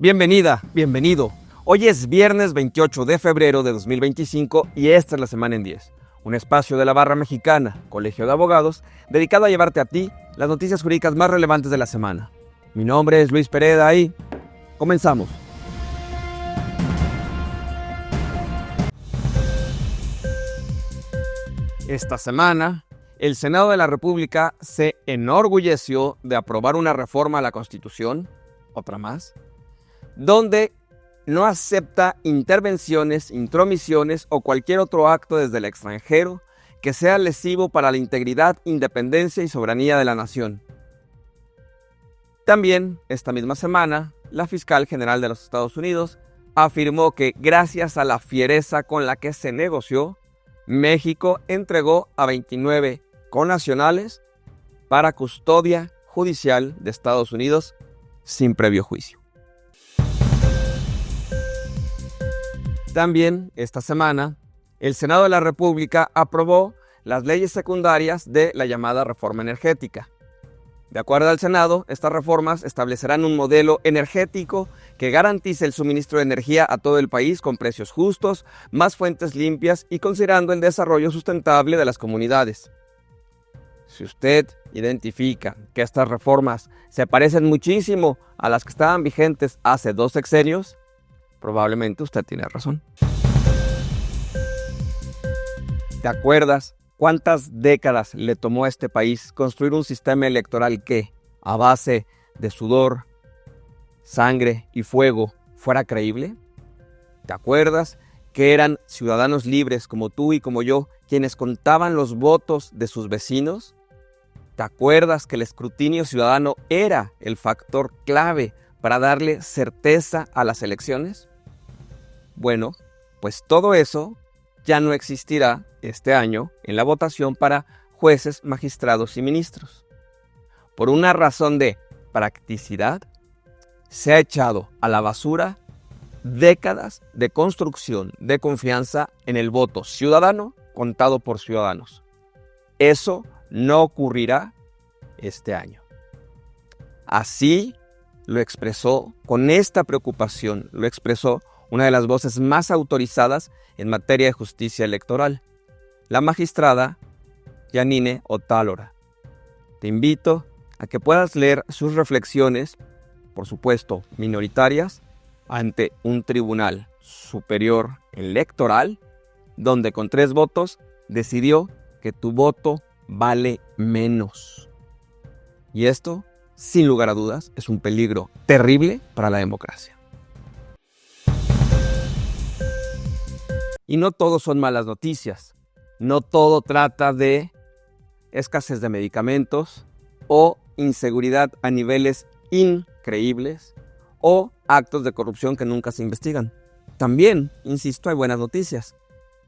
Bienvenida, bienvenido. Hoy es viernes 28 de febrero de 2025 y esta es la Semana en 10. Un espacio de la Barra Mexicana, Colegio de Abogados, dedicado a llevarte a ti las noticias jurídicas más relevantes de la semana. Mi nombre es Luis Pereda y comenzamos. Esta semana, el Senado de la República se enorgulleció de aprobar una reforma a la Constitución, otra más, donde no acepta intervenciones, intromisiones o cualquier otro acto desde el extranjero que sea lesivo para la integridad, independencia y soberanía de la nación. También, esta misma semana, la fiscal general de los Estados Unidos afirmó que gracias a la fiereza con la que se negoció, México entregó a 29 connacionales para custodia judicial de Estados Unidos sin previo juicio. También esta semana, el Senado de la República aprobó las leyes secundarias de la llamada reforma energética. De acuerdo al Senado, estas reformas establecerán un modelo energético que garantice el suministro de energía a todo el país con precios justos, más fuentes limpias y considerando el desarrollo sustentable de las comunidades. Si usted identifica que estas reformas se parecen muchísimo a las que estaban vigentes hace 2 sexenios, probablemente usted tiene razón. ¿Te acuerdas cuántas décadas le tomó a este país construir un sistema electoral que, a base de sudor, sangre y fuego, fuera creíble? ¿Te acuerdas que eran ciudadanos libres como tú y como yo quienes contaban los votos de sus vecinos? ¿Te acuerdas que el escrutinio ciudadano era el factor clave para darle certeza a las elecciones? Bueno, pues todo eso ya no existirá este año en la votación para jueces, magistrados y ministros. Por una razón de practicidad, se ha echado a la basura décadas de construcción de confianza en el voto ciudadano contado por ciudadanos. Eso no ocurrirá este año. Así lo expresó, con esta preocupación, lo expresó una de las voces más autorizadas en materia de justicia electoral, la magistrada Yanine Otálora. Te invito a que puedas leer sus reflexiones, por supuesto minoritarias, ante un tribunal superior electoral, donde con 3 votos decidió que tu voto vale menos. Y esto, sin lugar a dudas, es un peligro terrible para la democracia. Y no todo son malas noticias. No todo trata de escasez de medicamentos o inseguridad a niveles increíbles o actos de corrupción que nunca se investigan. También, insisto, hay buenas noticias.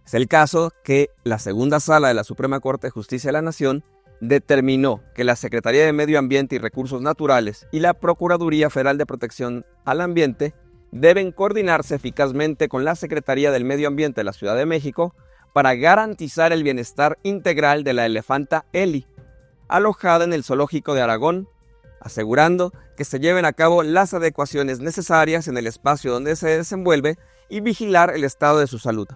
Es el caso que la segunda sala de la Suprema Corte de Justicia de la Nación determinó que la Secretaría de Medio Ambiente y Recursos Naturales y la Procuraduría Federal de Protección al Ambiente deben coordinarse eficazmente con la Secretaría del Medio Ambiente de la Ciudad de México para garantizar el bienestar integral de la elefanta Eli, alojada en el Zoológico de Aragón, asegurando que se lleven a cabo las adecuaciones necesarias en el espacio donde se desenvuelve y vigilar el estado de su salud.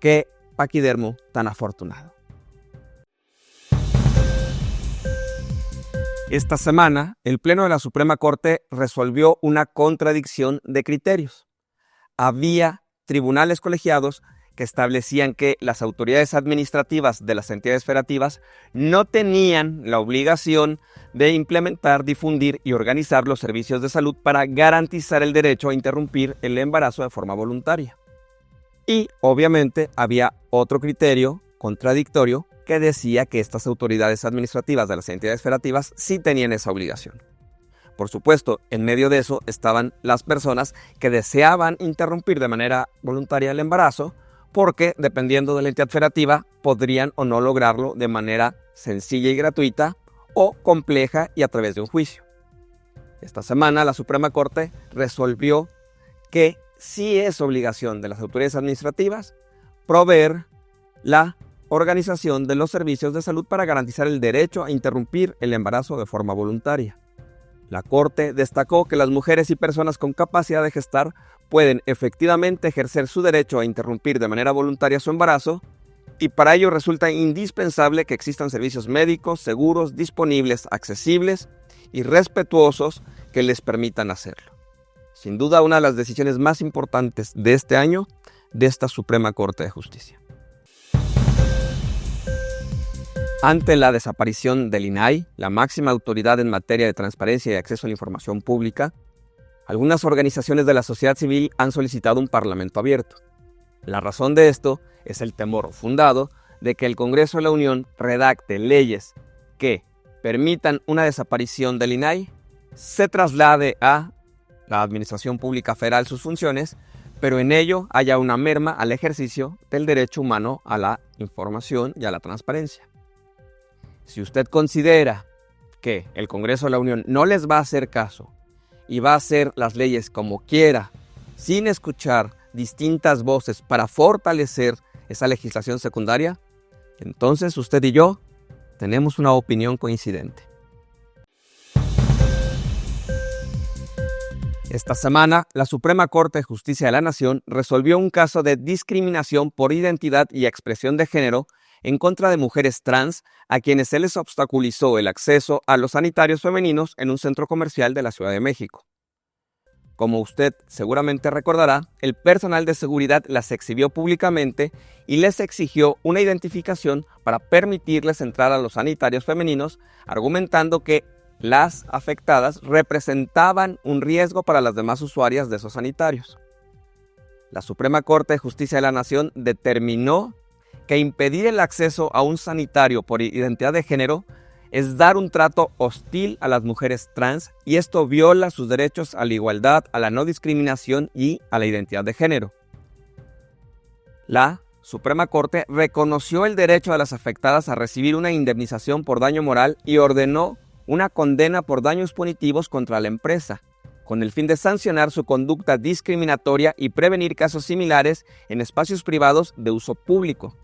¡Qué paquidermo tan afortunado! Esta semana, el Pleno de la Suprema Corte resolvió una contradicción de criterios. Había tribunales colegiados que establecían que las autoridades administrativas de las entidades federativas no tenían la obligación de implementar, difundir y organizar los servicios de salud para garantizar el derecho a interrumpir el embarazo de forma voluntaria. Y, obviamente, había otro criterio contradictorio que decía que estas autoridades administrativas de las entidades federativas sí tenían esa obligación. Por supuesto, en medio de eso estaban las personas que deseaban interrumpir de manera voluntaria el embarazo porque, dependiendo de la entidad federativa, podrían o no lograrlo de manera sencilla y gratuita o compleja y a través de un juicio. Esta semana la Suprema Corte resolvió que sí es obligación de las autoridades administrativas proveer la organización de los servicios de salud para garantizar el derecho a interrumpir el embarazo de forma voluntaria. La Corte destacó que las mujeres y personas con capacidad de gestar pueden efectivamente ejercer su derecho a interrumpir de manera voluntaria su embarazo, y para ello resulta indispensable que existan servicios médicos seguros, disponibles, accesibles y respetuosos que les permitan hacerlo. Sin duda, una de las decisiones más importantes de este año de esta Suprema Corte de Justicia. Ante la desaparición del INAI, la máxima autoridad en materia de transparencia y acceso a la información pública, algunas organizaciones de la sociedad civil han solicitado un parlamento abierto. La razón de esto es el temor fundado de que el Congreso de la Unión redacte leyes que permitan una desaparición del INAI, se traslade a la Administración Pública Federal sus funciones, pero en ello haya una merma al ejercicio del derecho humano a la información y a la transparencia. Si usted considera que el Congreso de la Unión no les va a hacer caso y va a hacer las leyes como quiera, sin escuchar distintas voces para fortalecer esa legislación secundaria, entonces usted y yo tenemos una opinión coincidente. Esta semana, la Suprema Corte de Justicia de la Nación resolvió un caso de discriminación por identidad y expresión de género en contra de mujeres trans a quienes se les obstaculizó el acceso a los sanitarios femeninos en un centro comercial de la Ciudad de México. Como usted seguramente recordará, el personal de seguridad las exhibió públicamente y les exigió una identificación para permitirles entrar a los sanitarios femeninos, argumentando que las afectadas representaban un riesgo para las demás usuarias de esos sanitarios. La Suprema Corte de Justicia de la Nación determinó que impedir el acceso a un sanitario por identidad de género es dar un trato hostil a las mujeres trans, y esto viola sus derechos a la igualdad, a la no discriminación y a la identidad de género. La Suprema Corte reconoció el derecho de las afectadas a recibir una indemnización por daño moral y ordenó una condena por daños punitivos contra la empresa, con el fin de sancionar su conducta discriminatoria y prevenir casos similares en espacios privados de uso público.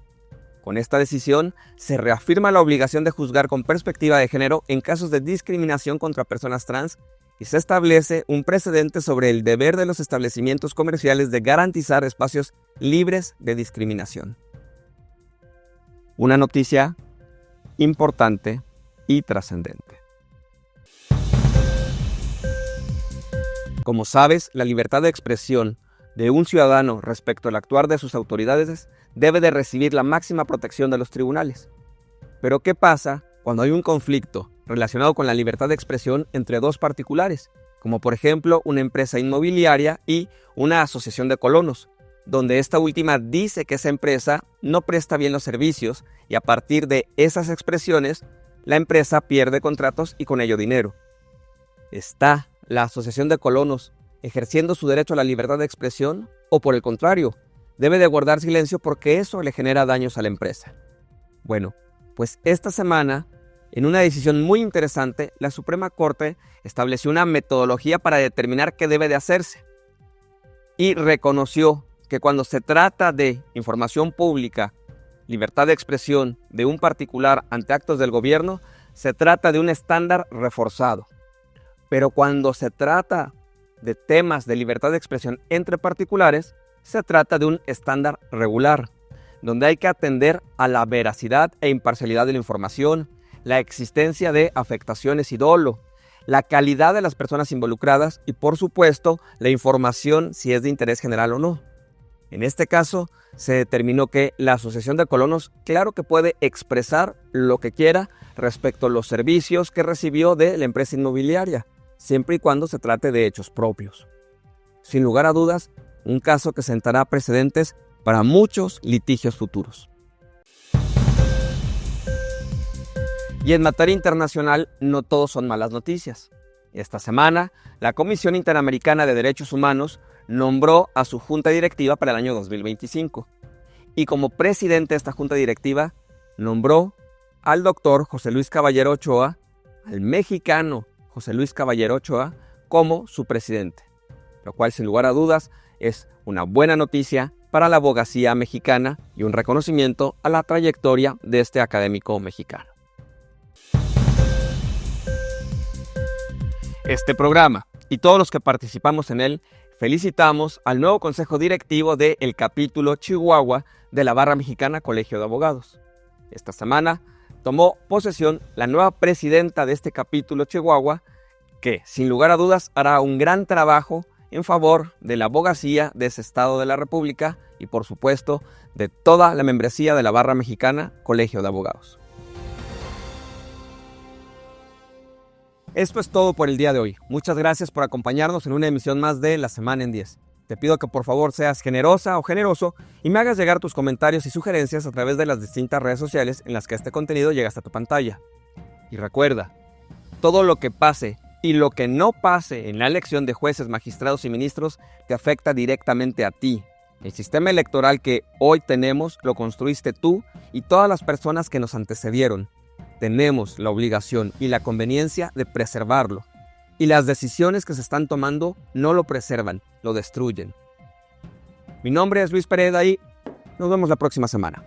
Con esta decisión, se reafirma la obligación de juzgar con perspectiva de género en casos de discriminación contra personas trans y se establece un precedente sobre el deber de los establecimientos comerciales de garantizar espacios libres de discriminación. Una noticia importante y trascendente. Como sabes, la libertad de expresión de un ciudadano respecto al actuar de sus autoridades debe de recibir la máxima protección de los tribunales. Pero ¿qué pasa cuando hay un conflicto relacionado con la libertad de expresión entre dos particulares, como por ejemplo una empresa inmobiliaria y una asociación de colonos, donde esta última dice que esa empresa no presta bien los servicios y a partir de esas expresiones la empresa pierde contratos y con ello dinero? ¿Está la asociación de colonos ejerciendo su derecho a la libertad de expresión o por el contrario, debe de guardar silencio porque eso le genera daños a la empresa? Bueno, pues esta semana, en una decisión muy interesante, la Suprema Corte estableció una metodología para determinar qué debe de hacerse y reconoció que cuando se trata de información pública, libertad de expresión de un particular ante actos del gobierno, se trata de un estándar reforzado. Pero cuando se trata de temas de libertad de expresión entre particulares, se trata de un estándar regular, donde hay que atender a la veracidad e imparcialidad de la información, la existencia de afectaciones y dolo, la calidad de las personas involucradas y, por supuesto, la información si es de interés general o no. En este caso, se determinó que la Asociación de Colonos, claro que puede expresar lo que quiera respecto a los servicios que recibió de la empresa inmobiliaria, siempre y cuando se trate de hechos propios. Sin lugar a dudas, un caso que sentará precedentes para muchos litigios futuros. Y en materia internacional, no todos son malas noticias. Esta semana, la Comisión Interamericana de Derechos Humanos nombró a su junta directiva para el año 2025. Y como presidente de esta junta directiva, nombró al doctor José Luis Caballero Ochoa, al mexicano José Luis Caballero Ochoa, como su presidente, lo cual sin lugar a dudas es una buena noticia para la abogacía mexicana y un reconocimiento a la trayectoria de este académico mexicano. Este programa y todos los que participamos en él felicitamos al nuevo consejo directivo del capítulo Chihuahua de la Barra Mexicana Colegio de Abogados. Esta semana tomó posesión la nueva presidenta de este capítulo Chihuahua, que sin lugar a dudas hará un gran trabajo en favor de la abogacía de ese estado de la República y por supuesto de toda la membresía de la Barra Mexicana Colegio de Abogados. Esto es todo por el día de hoy. Muchas gracias por acompañarnos en una emisión más de La Semana en 10. Te pido que por favor seas generosa o generoso y me hagas llegar tus comentarios y sugerencias a través de las distintas redes sociales en las que este contenido llega hasta tu pantalla. Y recuerda, todo lo que pase y lo que no pase en la elección de jueces, magistrados y ministros te afecta directamente a ti. El sistema electoral que hoy tenemos lo construiste tú y todas las personas que nos antecedieron. Tenemos la obligación y la conveniencia de preservarlo. Y las decisiones que se están tomando no lo preservan, lo destruyen. Mi nombre es Luis Pereda y nos vemos la próxima semana.